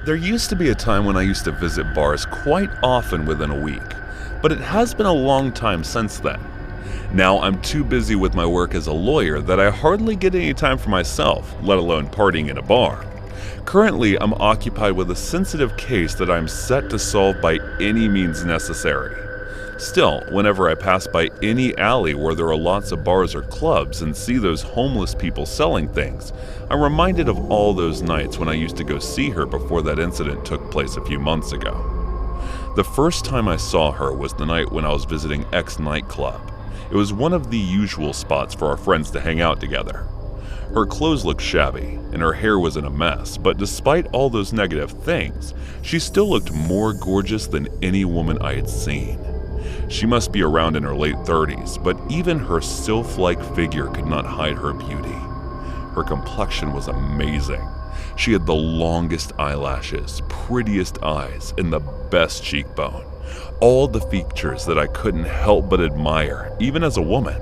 There used to be a time when I used to visit bars quite often within a week, but it has been a long time since then. Now I'm too busy with my work as a lawyer that I hardly get any time for myself, let alone partying in a bar. Currently, I'm occupied with a sensitive case that I'm set to solve by any means necessary. Still, whenever I pass by any alley where there are lots of bars or clubs and see those homeless people selling things, I'm reminded of all those nights when I used to go see her before that incident took place a few months ago. The first time I saw her was the night when I was visiting X nightclub. It was one of the usual spots for our friends to hang out together. Her clothes looked shabby, and her hair was in a mess, but despite all those negative things, she still looked more gorgeous than any woman I had seen. She must be around in her late 30s, but even her sylph-like figure could not hide her beauty. Her complexion was amazing. She had the longest eyelashes, prettiest eyes, and the best cheekbone. All the features that I couldn't help but admire, even as a woman.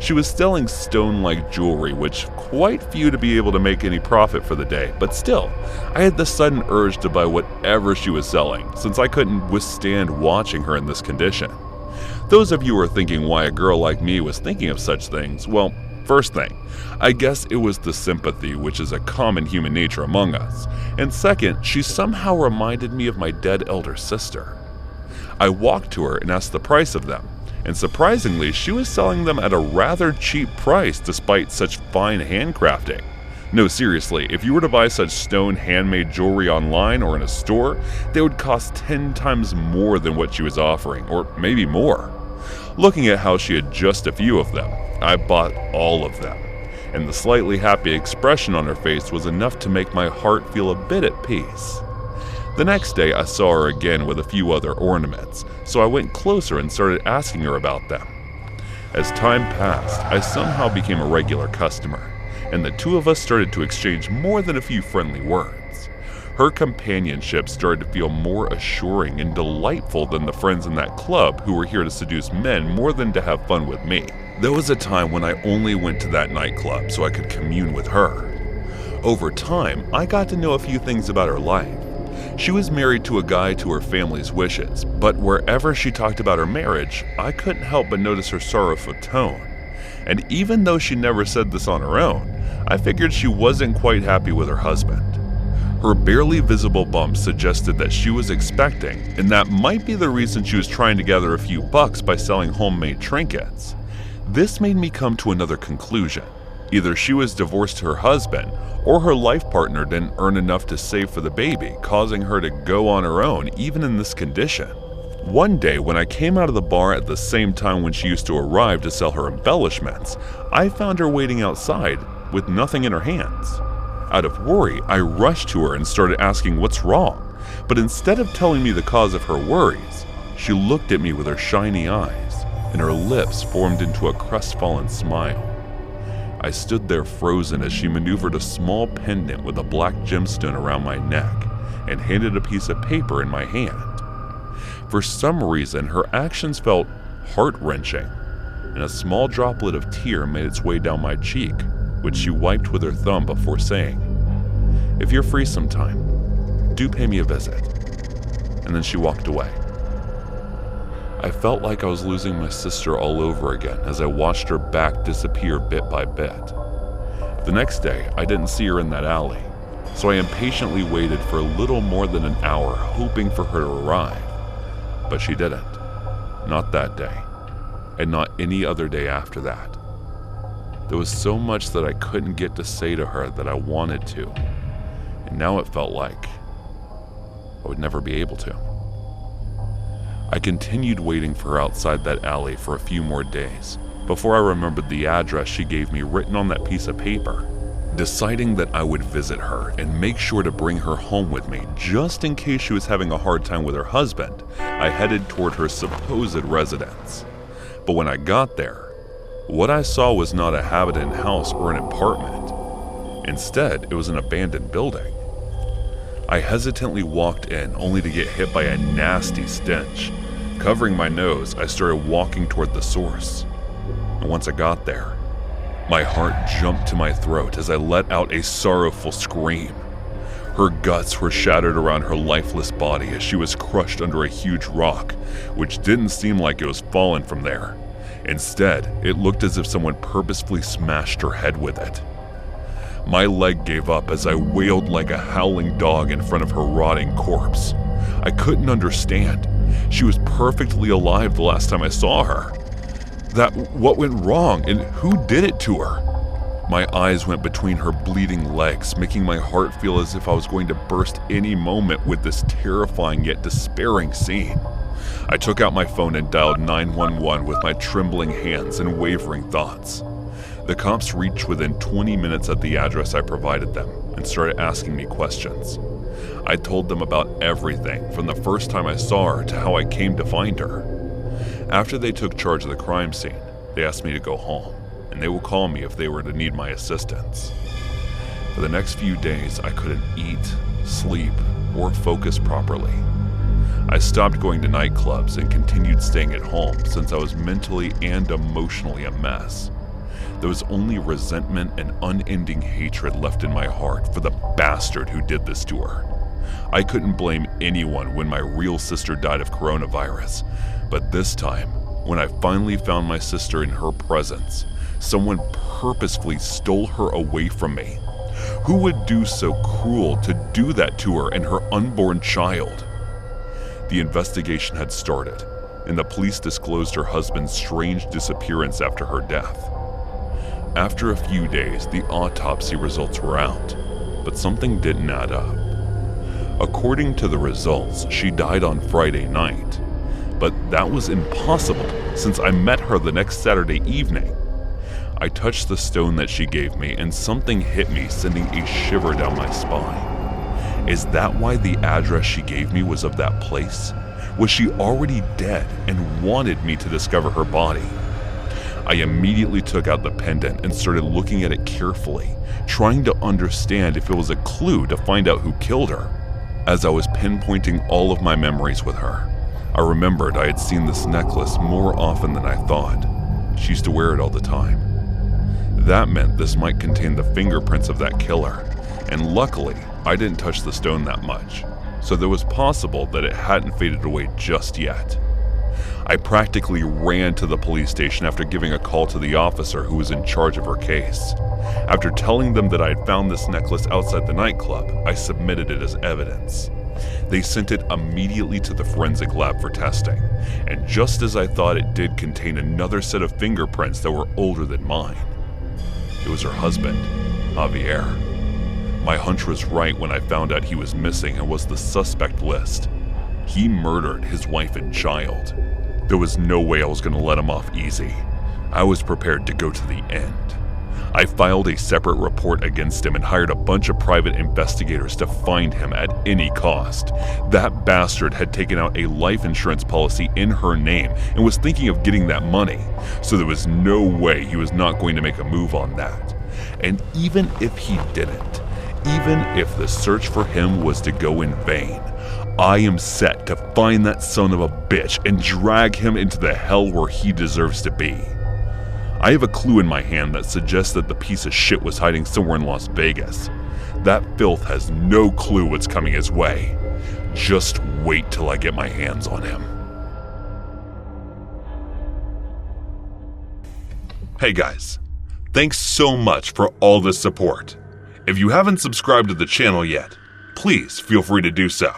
She was selling stone-like jewelry, which quite few to be able to make any profit for the day, but still, I had the sudden urge to buy whatever she was selling, since I couldn't withstand watching her in this condition. Those of you who are thinking why a girl like me was thinking of such things, well, first thing, I guess it was the sympathy, which is a common human nature among us, and second, she somehow reminded me of my dead elder sister. I walked to her and asked the price of them, and surprisingly, she was selling them at a rather cheap price despite such fine handcrafting. No, seriously, if you were to buy such stone handmade jewelry online or in a store, they would cost 10 times more than what she was offering, or maybe more. Looking at how she had just a few of them, I bought all of them, and the slightly happy expression on her face was enough to make my heart feel a bit at peace. The next day I saw her again with a few other ornaments, so I went closer and started asking her about them. As time passed, I somehow became a regular customer, and the two of us started to exchange more than a few friendly words. Her companionship started to feel more assuring and delightful than the friends in that club who were here to seduce men more than to have fun with me. There was a time when I only went to that nightclub so I could commune with her. Over time, I got to know a few things about her life. She was married to a guy to her family's wishes, but wherever she talked about her marriage, I couldn't help but notice her sorrowful tone. And even though she never said this on her own, I figured she wasn't quite happy with her husband. Her barely visible bump suggested that she was expecting, and that might be the reason she was trying to gather a few bucks by selling homemade trinkets. This made me come to another conclusion. Either she was divorced to her husband, or her life partner didn't earn enough to save for the baby, causing her to go on her own even in this condition. One day when I came out of the bar at the same time when she used to arrive to sell her embellishments, I found her waiting outside with nothing in her hands. Out of worry, I rushed to her and started asking what's wrong, but instead of telling me the cause of her worries, she looked at me with her shiny eyes, and her lips formed into a crestfallen smile. I stood there frozen as she maneuvered a small pendant with a black gemstone around my neck and handed a piece of paper in my hand. For some reason, her actions felt heart-wrenching, and a small droplet of tear made its way down my cheek, which she wiped with her thumb before saying, "If you're free sometime, do pay me a visit." And then she walked away. I felt like I was losing my sister all over again as I watched her back disappear bit by bit. The next day, I didn't see her in that alley, so I impatiently waited for a little more than an hour hoping for her to arrive. But she didn't. Not that day, and not any other day after that. There was so much that I couldn't get to say to her that I wanted to, and now it felt like I would never be able to. I continued waiting for her outside that alley for a few more days before I remembered the address she gave me written on that piece of paper. Deciding that I would visit her and make sure to bring her home with me just in case she was having a hard time with her husband, I headed toward her supposed residence. But when I got there, what I saw was not a habited house or an apartment. Instead, it was an abandoned building. I hesitantly walked in only to get hit by a nasty stench. Covering my nose, I started walking toward the source. And once I got there, my heart jumped to my throat as I let out a sorrowful scream. Her guts were shattered around her lifeless body as she was crushed under a huge rock, which didn't seem like it was fallen from there. Instead, it looked as if someone purposefully smashed her head with it. My leg gave up as I wailed like a howling dog in front of her rotting corpse. I couldn't understand. She was perfectly alive the last time I saw her. What went wrong and who did it to her? My eyes went between her bleeding legs, making my heart feel as if I was going to burst any moment with this terrifying yet despairing scene. I took out my phone and dialed 911 with my trembling hands and wavering thoughts. The cops reached within 20 minutes at the address I provided them and started asking me questions. I told them about everything from the first time I saw her to how I came to find her. After they took charge of the crime scene, they asked me to go home, and they will call me if they were to need my assistance. For the next few days, I couldn't eat, sleep, or focus properly. I stopped going to nightclubs and continued staying at home since I was mentally and emotionally a mess. There was only resentment and unending hatred left in my heart for the bastard who did this to her. I couldn't blame anyone when my real sister died of coronavirus, but this time, when I finally found my sister in her presence, someone purposefully stole her away from me. Who would do so cruel to do that to her and her unborn child? The investigation had started, and the police disclosed her husband's strange disappearance after her death. After a few days, the autopsy results were out, but something didn't add up. According to the results, she died on Friday night, but that was impossible since I met her the next Saturday evening. I touched the stone that she gave me and something hit me, sending a shiver down my spine. Is that why the address she gave me was of that place? Was she already dead and wanted me to discover her body? I immediately took out the pendant and started looking at it carefully, trying to understand if it was a clue to find out who killed her. As I was pinpointing all of my memories with her, I remembered I had seen this necklace more often than I thought. She used to wear it all the time. That meant this might contain the fingerprints of that killer, and luckily, I didn't touch the stone that much, so it was possible that it hadn't faded away just yet. I practically ran to the police station after giving a call to the officer who was in charge of her case. After telling them that I had found this necklace outside the nightclub, I submitted it as evidence. They sent it immediately to the forensic lab for testing, and just as I thought, it did contain another set of fingerprints that were older than mine. It was her husband, Javier. My hunch was right when I found out he was missing and was the suspect list. He murdered his wife and child. There was no way I was going to let him off easy. I was prepared to go to the end. I filed a separate report against him and hired a bunch of private investigators to find him at any cost. That bastard had taken out a life insurance policy in her name and was thinking of getting that money, so there was no way he was not going to make a move on that. And even if he didn't, even if the search for him was to go in vain, I am set to find that son of a bitch and drag him into the hell where he deserves to be. I have a clue in my hand that suggests that the piece of shit was hiding somewhere in Las Vegas. That filth has no clue what's coming his way. Just wait till I get my hands on him. Hey guys, thanks so much for all the support. If you haven't subscribed to the channel yet, please feel free to do so.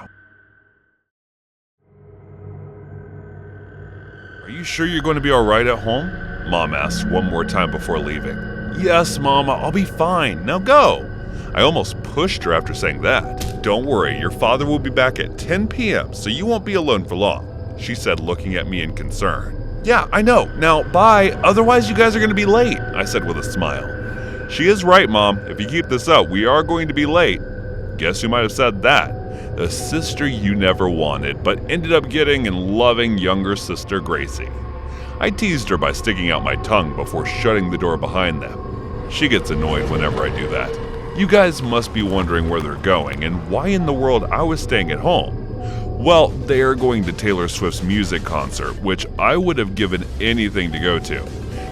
Are you sure you're going to be alright at home? Mom asked one more time before leaving. Yes, Mama, I'll be fine. Now go. I almost pushed her after saying that. Don't worry, your father will be back at 10 p.m., so you won't be alone for long, she said, looking at me in concern. Yeah, I know. Now, bye. Otherwise, you guys are going to be late, I said with a smile. She is right, Mom. If you keep this up, we are going to be late. Guess who might have said that? The sister you never wanted, but ended up getting and loving younger sister Gracie. I teased her by sticking out my tongue before shutting the door behind them. She gets annoyed whenever I do that. You guys must be wondering where they're going and why in the world I was staying at home. Well, they are going to Taylor Swift's music concert, which I would have given anything to go to.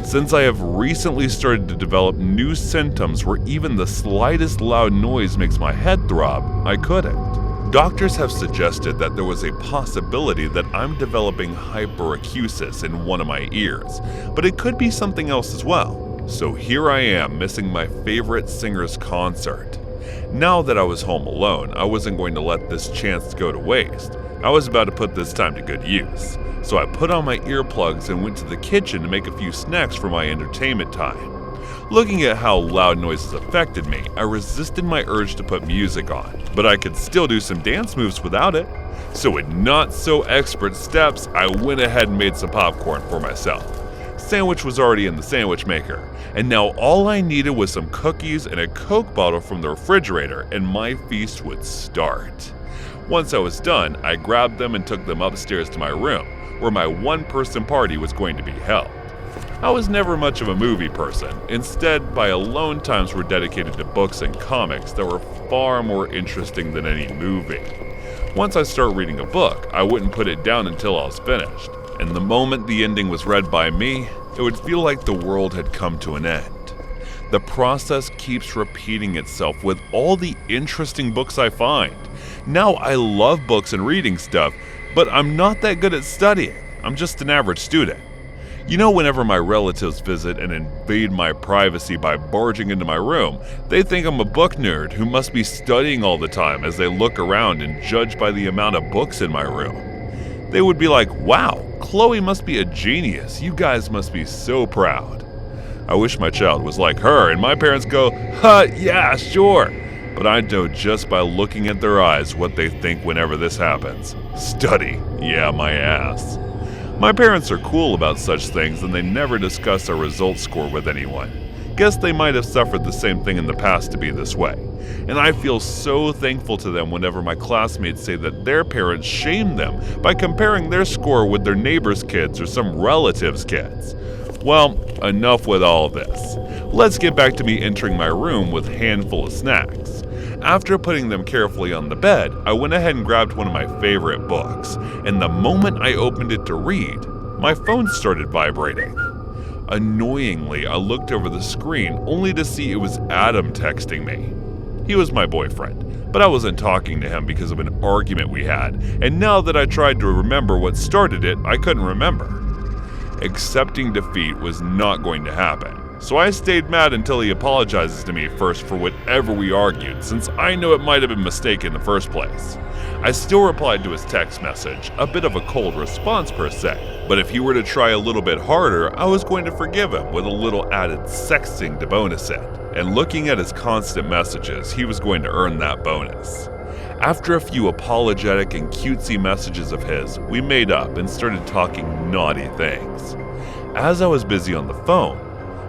Since I have recently started to develop new symptoms where even the slightest loud noise makes my head throb, I couldn't. Doctors have suggested that there was a possibility that I'm developing hyperacusis in one of my ears, but it could be something else as well. So here I am missing my favorite singer's concert. Now that I was home alone, I wasn't going to let this chance go to waste. I was about to put this time to good use. So I put on my earplugs and went to the kitchen to make a few snacks for my entertainment time. Looking at how loud noises affected me, I resisted my urge to put music on, but I could still do some dance moves without it. So with not so expert steps, I went ahead and made some popcorn for myself. Sandwich was already in the sandwich maker, and now all I needed was some cookies and a Coke bottle from the refrigerator, and my feast would start. Once I was done, I grabbed them and took them upstairs to my room, where my one-person party was going to be held. I was never much of a movie person. Instead, my alone times were dedicated to books and comics that were far more interesting than any movie. Once I start reading a book, I wouldn't put it down until I was finished, and the moment the ending was read by me, it would feel like the world had come to an end. The process keeps repeating itself with all the interesting books I find. Now I love books and reading stuff, but I'm not that good at studying. I'm just an average student. You know, whenever my relatives visit and invade my privacy by barging into my room, they think I'm a book nerd who must be studying all the time as they look around and judge by the amount of books in my room. They would be like, wow, Chloe must be a genius. You guys must be so proud. I wish my child was like her, and my parents go, yeah, sure. But I know just by looking at their eyes what they think whenever this happens. Study, yeah, my ass. My parents are cool about such things, and they never discuss our results score with anyone. Guess they might have suffered the same thing in the past to be this way. And I feel so thankful to them whenever my classmates say that their parents shame them by comparing their score with their neighbor's kids or some relative's kids. Well, enough with all this. Let's get back to me entering my room with a handful of snacks. After putting them carefully on the bed, I went ahead and grabbed one of my favorite books, and the moment I opened it to read, my phone started vibrating. Annoyingly, I looked over the screen only to see it was Adam texting me. He was my boyfriend, but I wasn't talking to him because of an argument we had, and now that I tried to remember what started it, I couldn't remember. Accepting defeat was not going to happen, so I stayed mad until he apologizes to me first for whatever we argued, since I know it might have been a mistake in the first place. I still replied to his text message, a bit of a cold response per se, but if he were to try a little bit harder, I was going to forgive him with a little added sexting to bonus it. And looking at his constant messages, he was going to earn that bonus. After a few apologetic and cutesy messages of his, we made up and started talking naughty things. As I was busy on the phone,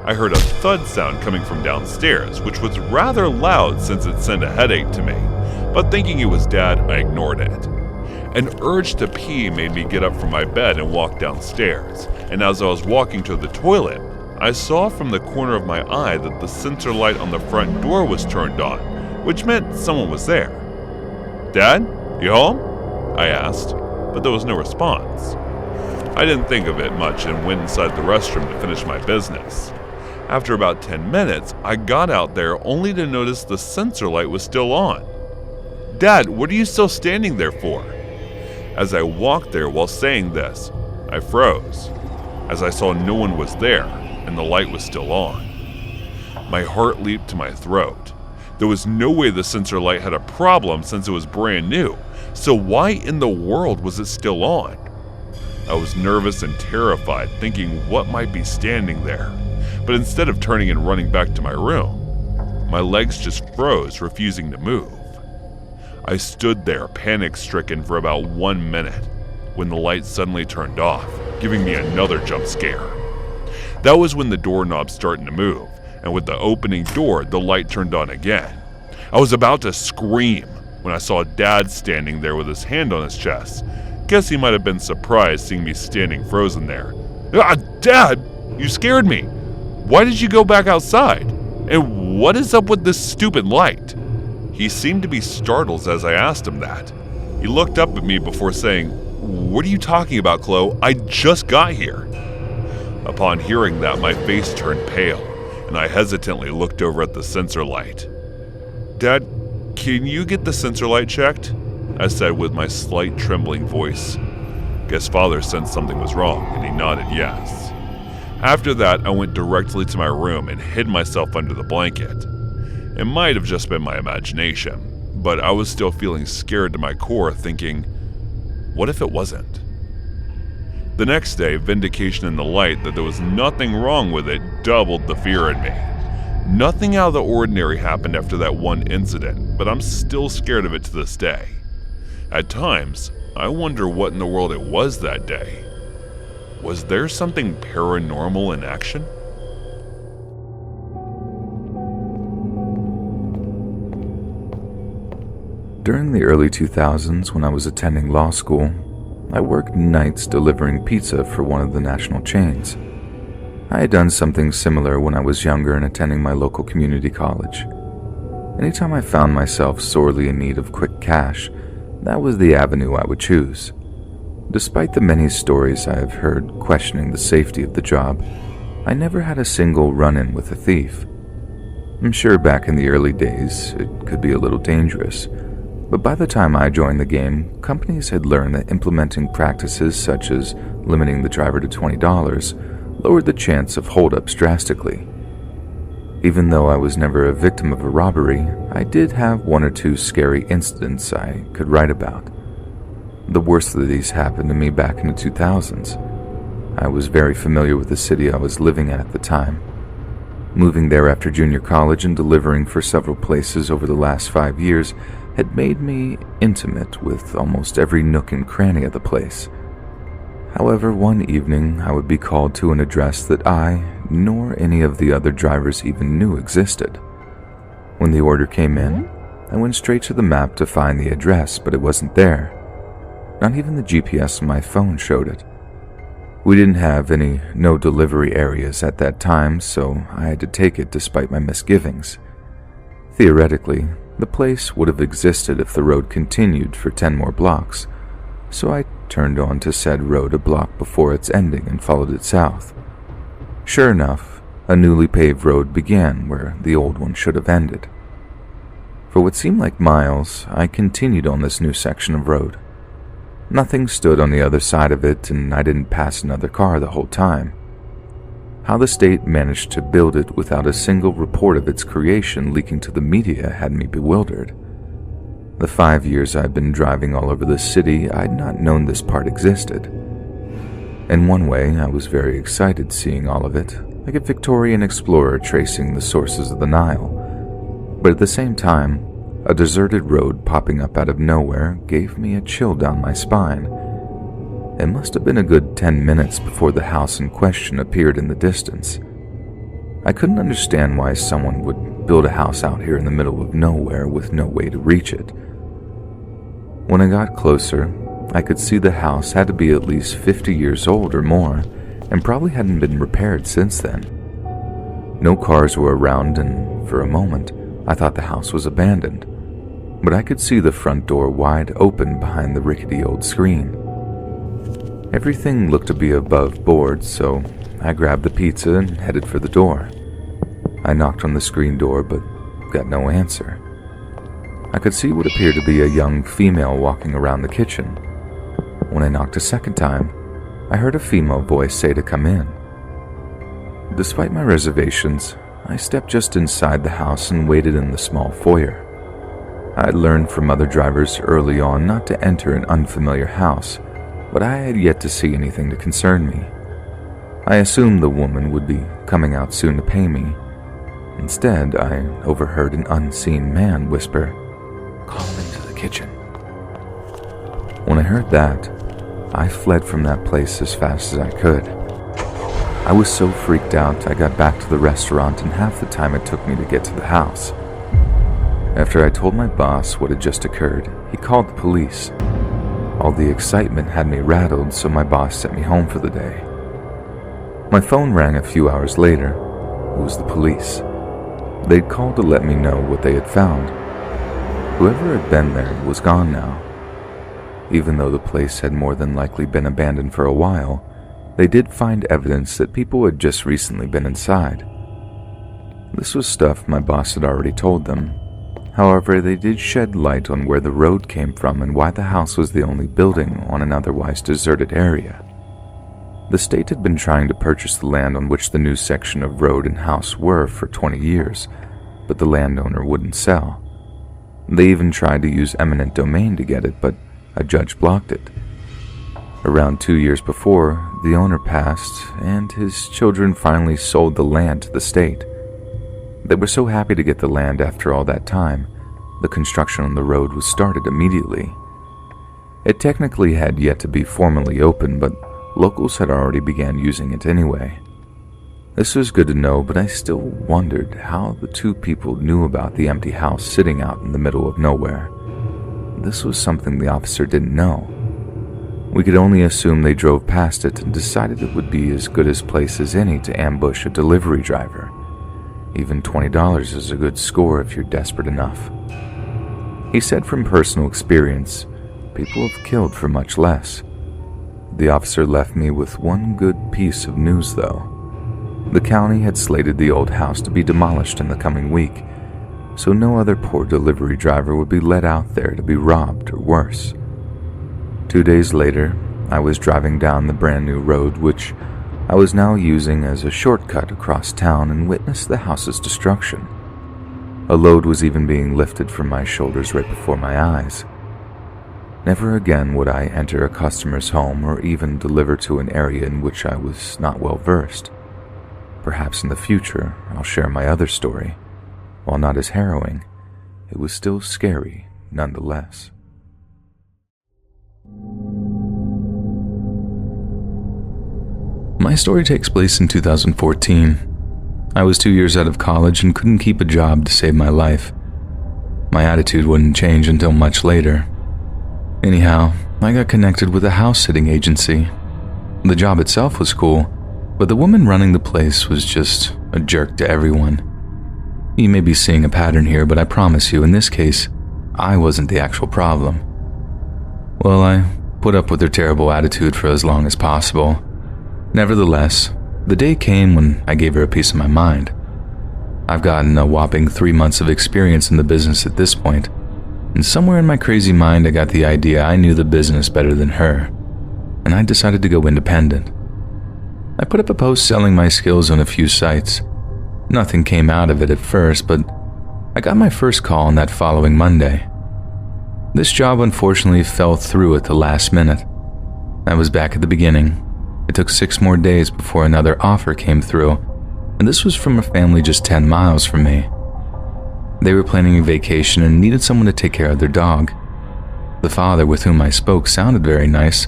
I heard a thud sound coming from downstairs, which was rather loud since it sent a headache to me, but thinking it was Dad, I ignored it. An urge to pee made me get up from my bed and walk downstairs, and as I was walking to the toilet, I saw from the corner of my eye that the sensor light on the front door was turned on, which meant someone was there. "Dad, you home?" I asked, but there was no response. I didn't think of it much and went inside the restroom to finish my business. After about 10 minutes, I got out there only to notice the sensor light was still on. "Dad, what are you still standing there for?" As I walked there while saying this, I froze, as I saw no one was there and the light was still on. My heart leaped to my throat. There was no way the sensor light had a problem since it was brand new, so why in the world was it still on? I was nervous and terrified, thinking what might be standing there, but instead of turning and running back to my room, my legs just froze, refusing to move. I stood there panic-stricken for about 1 minute when the light suddenly turned off, giving me another jump scare. That was when the doorknob started to move, and with the opening door, the light turned on again. I was about to scream when I saw Dad standing there with his hand on his chest. Guess he might have been surprised seeing me standing frozen there. "Dad, you scared me. Why did you go back outside? And what is up with this stupid light?" He seemed to be startled as I asked him that. He looked up at me before saying, "What are you talking about, Chloe? I just got here." Upon hearing that, my face turned pale, and I hesitantly looked over at the sensor light. "Dad, can you get the sensor light checked?" I said with my slight trembling voice. Guess Father sensed something was wrong, and he nodded yes. After that, I went directly to my room and hid myself under the blanket. It might have just been my imagination, but I was still feeling scared to my core, thinking, what if it wasn't? The next day, vindication in the light that there was nothing wrong with it doubled the fear in me. Nothing out of the ordinary happened after that one incident, but I'm still scared of it to this day. At times, I wonder what in the world it was that day. Was there something paranormal in action? During the early 2000s, when I was attending law school, I worked nights delivering pizza for one of the national chains. I had done something similar when I was younger and attending my local community college. Anytime I found myself sorely in need of quick cash, that was the avenue I would choose. Despite the many stories I have heard questioning the safety of the job, I never had a single run-in with a thief. I'm sure back in the early days, it could be a little dangerous, but by the time I joined the game, companies had learned that implementing practices such as limiting the driver to $20 lowered the chance of holdups drastically. Even though I was never a victim of a robbery, I did have one or two scary incidents I could write about. The worst of these happened to me back in the 2000s. I was very familiar with the city I was living in at the time. Moving there after junior college and delivering for several places over the last 5 years had made me intimate with almost every nook and cranny of the place. However, one evening I would be called to an address that I, nor any of the other drivers even knew existed. When the order came in, I went straight to the map to find the address, but it wasn't there. Not even the GPS on my phone showed it. We didn't have any no delivery areas at that time, so I had to take it despite my misgivings. Theoretically, the place would have existed if the road continued for 10 more blocks, so I turned onto said road a block before its ending and followed it south. Sure enough, a newly paved road began where the old one should have ended. For what seemed like miles, I continued on this new section of road. Nothing stood on the other side of it, and I didn't pass another car the whole time. How the state managed to build it without a single report of its creation leaking to the media had me bewildered. The 5 years I'd been driving all over the city, I'd not known this part existed. In one way, I was very excited seeing all of it, like a Victorian explorer tracing the sources of the Nile. But at the same time, a deserted road popping up out of nowhere gave me a chill down my spine. It must have been a good 10 minutes before the house in question appeared in the distance. I couldn't understand why someone would build a house out here in the middle of nowhere with no way to reach it. When I got closer, I could see the house had to be at least 50 years old or more, and probably hadn't been repaired since then. No cars were around, and for a moment, I thought the house was abandoned. But I could see the front door wide open behind the rickety old screen. Everything looked to be above board, so I grabbed the pizza and headed for the door. I knocked on the screen door, but got no answer. I could see what appeared to be a young female walking around the kitchen. When I knocked a second time, I heard a female voice say to come in. Despite my reservations, I stepped just inside the house and waited in the small foyer. I had learned from other drivers early on not to enter an unfamiliar house, but I had yet to see anything to concern me. I assumed the woman would be coming out soon to pay me. Instead, I overheard an unseen man whisper, "Call him into the kitchen." When I heard that, I fled from that place as fast as I could. I was so freaked out I got back to the restaurant in half the time it took me to get to the house. After I told my boss what had just occurred, he called the police. All the excitement had me rattled, so my boss sent me home for the day. My phone rang a few hours later. It was the police. They'd called to let me know what they had found. Whoever had been there was gone now. Even though the place had more than likely been abandoned for a while, they did find evidence that people had just recently been inside. This was stuff my boss had already told them. However, they did shed light on where the road came from and why the house was the only building on an otherwise deserted area. The state had been trying to purchase the land on which the new section of road and house were for 20 years, but the landowner wouldn't sell. They even tried to use eminent domain to get it, but a judge blocked it. Around 2 years before, the owner passed, and his children finally sold the land to the state. They were so happy to get the land after all that time, the construction on the road was started immediately. It technically had yet to be formally opened, but locals had already began using it anyway. This was good to know, but I still wondered how the two people knew about the empty house sitting out in the middle of nowhere. This was something the officer didn't know. We could only assume they drove past it and decided it would be as good a place as any to ambush a delivery driver. Even $20 is a good score if you're desperate enough. He said from personal experience, people have killed for much less. The officer left me with one good piece of news though. The county had slated the old house to be demolished in the coming week, so no other poor delivery driver would be let out there to be robbed or worse. 2 days later, I was driving down the brand new road, which I was now using as a shortcut across town, and witnessed the house's destruction. A load was even being lifted from my shoulders right before my eyes. Never again would I enter a customer's home or even deliver to an area in which I was not well versed. Perhaps in the future I'll share my other story. While not as harrowing, it was still scary nonetheless. My story takes place in 2014. I was 2 years out of college and couldn't keep a job to save my life. My attitude wouldn't change until much later. Anyhow, I got connected with a house-sitting agency. The job itself was cool, but the woman running the place was just a jerk to everyone. You may be seeing a pattern here, but I promise you, in this case, I wasn't the actual problem. Well, I put up with her terrible attitude for as long as possible. Nevertheless, the day came when I gave her a piece of my mind. I've gotten a whopping 3 months of experience in the business at this point, and somewhere in my crazy mind I got the idea I knew the business better than her, and I decided to go independent. I put up a post selling my skills on a few sites. Nothing came out of it at first, but I got my first call on that following Monday. This job unfortunately fell through at the last minute. I was back at the beginning. It took 6 more days before another offer came through, and this was from a family just 10 miles from me. They were planning a vacation and needed someone to take care of their dog. The father with whom I spoke sounded very nice.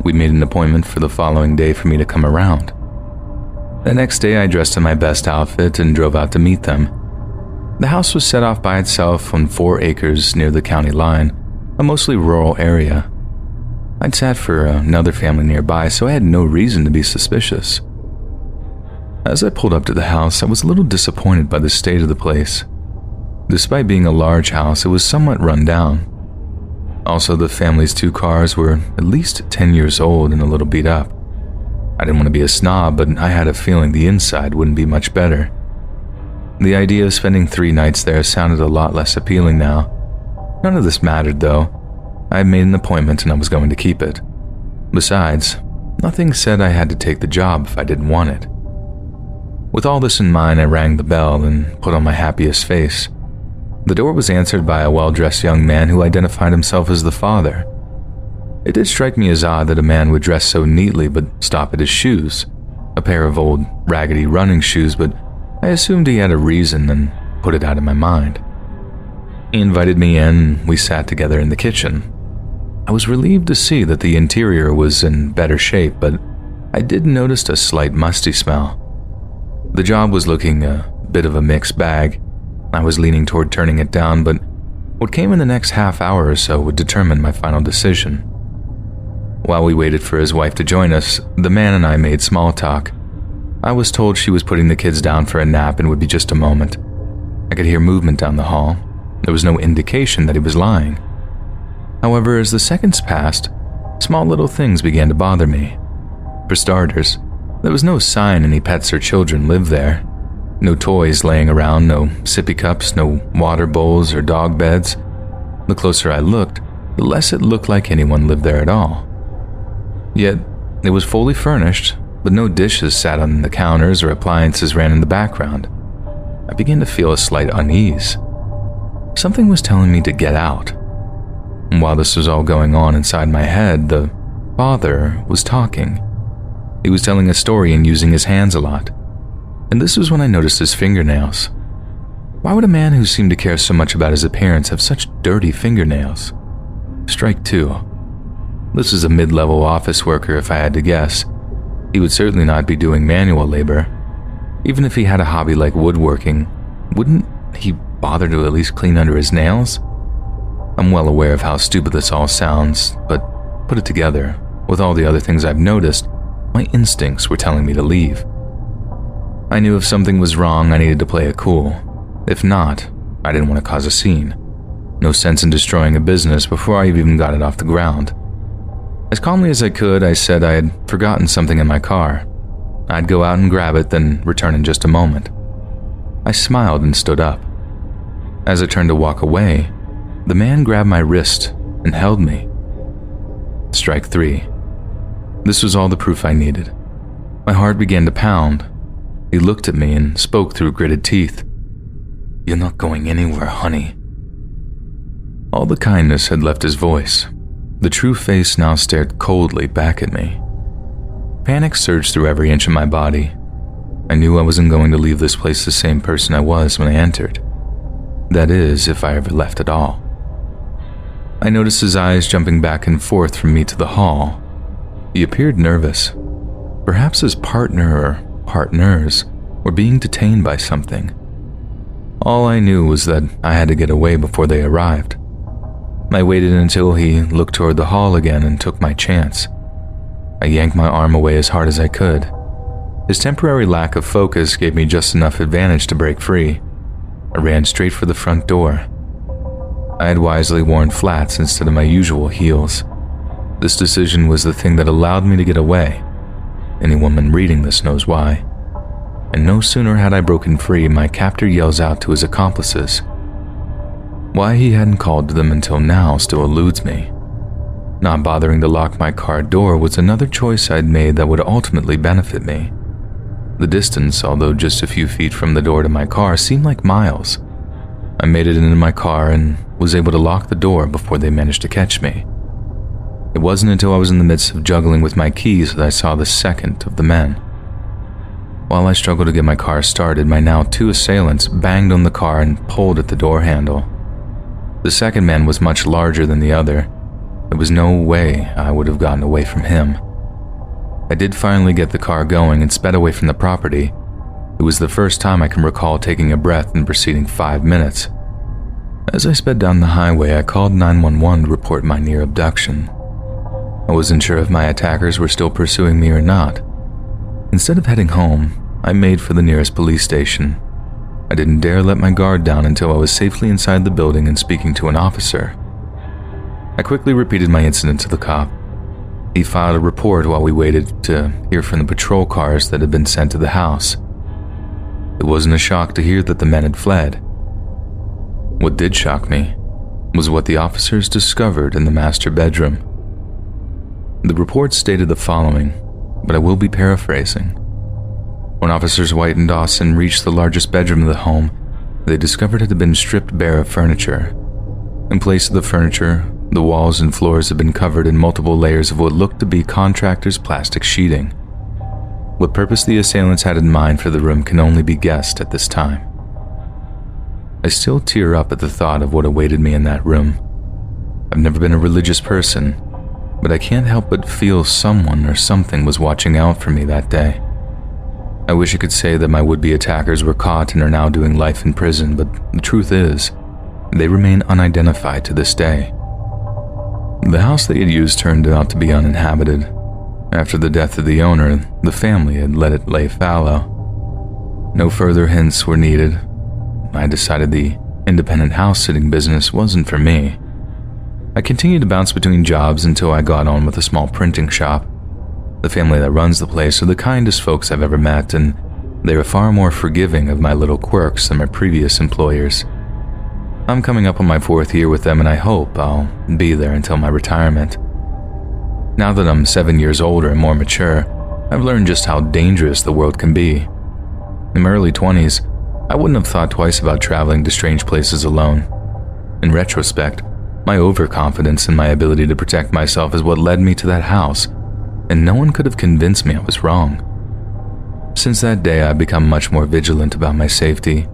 We made an appointment for the following day for me to come around. The next day I dressed in my best outfit and drove out to meet them. The house was set off by itself on 4 acres near the county line, a mostly rural area. I'd sat for another family nearby, so I had no reason to be suspicious. As I pulled up to the house, I was a little disappointed by the state of the place. Despite being a large house, it was somewhat run down. Also, the family's 2 cars were at least 10 years old and a little beat up. I didn't want to be a snob, but I had a feeling the inside wouldn't be much better. The idea of spending 3 nights there sounded a lot less appealing now. None of this mattered, though. I had made an appointment and I was going to keep it. Besides, nothing said I had to take the job if I didn't want it. With all this in mind, I rang the bell and put on my happiest face. The door was answered by a well-dressed young man who identified himself as the father. It did strike me as odd that a man would dress so neatly but stop at his shoes, a pair of old, raggedy running shoes, but I assumed he had a reason and put it out of my mind. He invited me in and we sat together in the kitchen. I was relieved to see that the interior was in better shape, but I did notice a slight musty smell. The job was looking a bit of a mixed bag. I was leaning toward turning it down, but what came in the next half hour or so would determine my final decision. While we waited for his wife to join us, the man and I made small talk. I was told she was putting the kids down for a nap and would be just a moment. I could hear movement down the hall. There was no indication that he was lying. However, as the seconds passed, small little things began to bother me. For starters, there was no sign any pets or children lived there. No toys laying around, no sippy cups, no water bowls or dog beds. The closer I looked, the less it looked like anyone lived there at all. Yet, it was fully furnished, but no dishes sat on the counters or appliances ran in the background. I began to feel a slight unease. Something was telling me to get out. And while this was all going on inside my head, the father was talking. He was telling a story and using his hands a lot. And this was when I noticed his fingernails. Why would a man who seemed to care so much about his appearance have such dirty fingernails? Strike 2. This is a mid-level office worker if I had to guess. He would certainly not be doing manual labor. Even if he had a hobby like woodworking, wouldn't he bother to at least clean under his nails? I'm well aware of how stupid this all sounds, but put it together, with all the other things I've noticed, my instincts were telling me to leave. I knew if something was wrong, I needed to play it cool. If not, I didn't want to cause a scene. No sense in destroying a business before I even got it off the ground. As calmly as I could, I said I had forgotten something in my car. I'd go out and grab it, then return in just a moment. I smiled and stood up. As I turned to walk away, the man grabbed my wrist and held me. Strike 3. This was all the proof I needed. My heart began to pound. He looked at me and spoke through gritted teeth. "You're not going anywhere, honey." All the kindness had left his voice. The true face now stared coldly back at me. Panic surged through every inch of my body. I knew I wasn't going to leave this place the same person I was when I entered. That is, if I ever left at all. I noticed his eyes jumping back and forth from me to the hall. He appeared nervous. Perhaps his partner or partners were being detained by something. All I knew was that I had to get away before they arrived. I waited until he looked toward the hall again and took my chance. I yanked my arm away as hard as I could. His temporary lack of focus gave me just enough advantage to break free. I ran straight for the front door. I had wisely worn flats instead of my usual heels. This decision was the thing that allowed me to get away. Any woman reading this knows why. And no sooner had I broken free, my captor yells out to his accomplices. Why he hadn't called to them until now still eludes me. Not bothering to lock my car door was another choice I'd made that would ultimately benefit me. The distance, although just a few feet from the door to my car, seemed like miles. I made it into my car and was able to lock the door before they managed to catch me. It wasn't until I was in the midst of juggling with my keys that I saw the second of the men. While I struggled to get my car started, my now 2 assailants banged on the car and pulled at the door handle. The second man was much larger than the other. There was no way I would have gotten away from him. I did finally get the car going and sped away from the property. It was the first time I can recall taking a breath in the preceding 5 minutes. As I sped down the highway, I called 911 to report my near abduction. I wasn't sure if my attackers were still pursuing me or not. Instead of heading home, I made for the nearest police station. I didn't dare let my guard down until I was safely inside the building and speaking to an officer. I quickly repeated my incident to the cop. He filed a report while we waited to hear from the patrol cars that had been sent to the house. It wasn't a shock to hear that the men had fled. What did shock me was what the officers discovered in the master bedroom. The report stated the following, but I will be paraphrasing. When Officers White and Dawson reached the largest bedroom of the home, they discovered it had been stripped bare of furniture. In place of the furniture, the walls and floors had been covered in multiple layers of what looked to be contractor's plastic sheeting. What purpose the assailants had in mind for the room can only be guessed at this time. I still tear up at the thought of what awaited me in that room. I've never been a religious person, but I can't help but feel someone or something was watching out for me that day. I wish I could say that my would-be attackers were caught and are now doing life in prison, but the truth is, they remain unidentified to this day. The house they had used turned out to be uninhabited. After the death of the owner, the family had let it lay fallow. No further hints were needed. I decided the independent house-sitting business wasn't for me. I continued to bounce between jobs until I got on with a small printing shop. The family that runs the place are the kindest folks I've ever met, and they are far more forgiving of my little quirks than my previous employers. I'm coming up on my 4th year with them, and I hope I'll be there until my retirement. Now that I'm 7 years older and more mature, I've learned just how dangerous the world can be. In my early 20s, I wouldn't have thought twice about traveling to strange places alone. In retrospect, my overconfidence in my ability to protect myself is what led me to that house, and no one could have convinced me I was wrong. Since that day, I've become much more vigilant about my safety.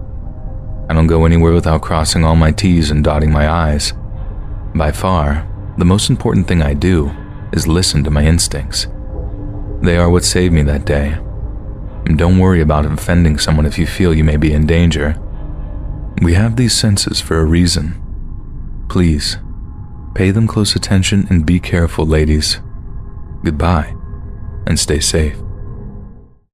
I don't go anywhere without crossing all my T's and dotting my I's. By far, the most important thing I do is listen to my instincts. They are what saved me that day. And don't worry about offending someone if you feel you may be in danger. We have these senses for a reason. Please, pay them close attention and be careful, ladies. Goodbye, and stay safe.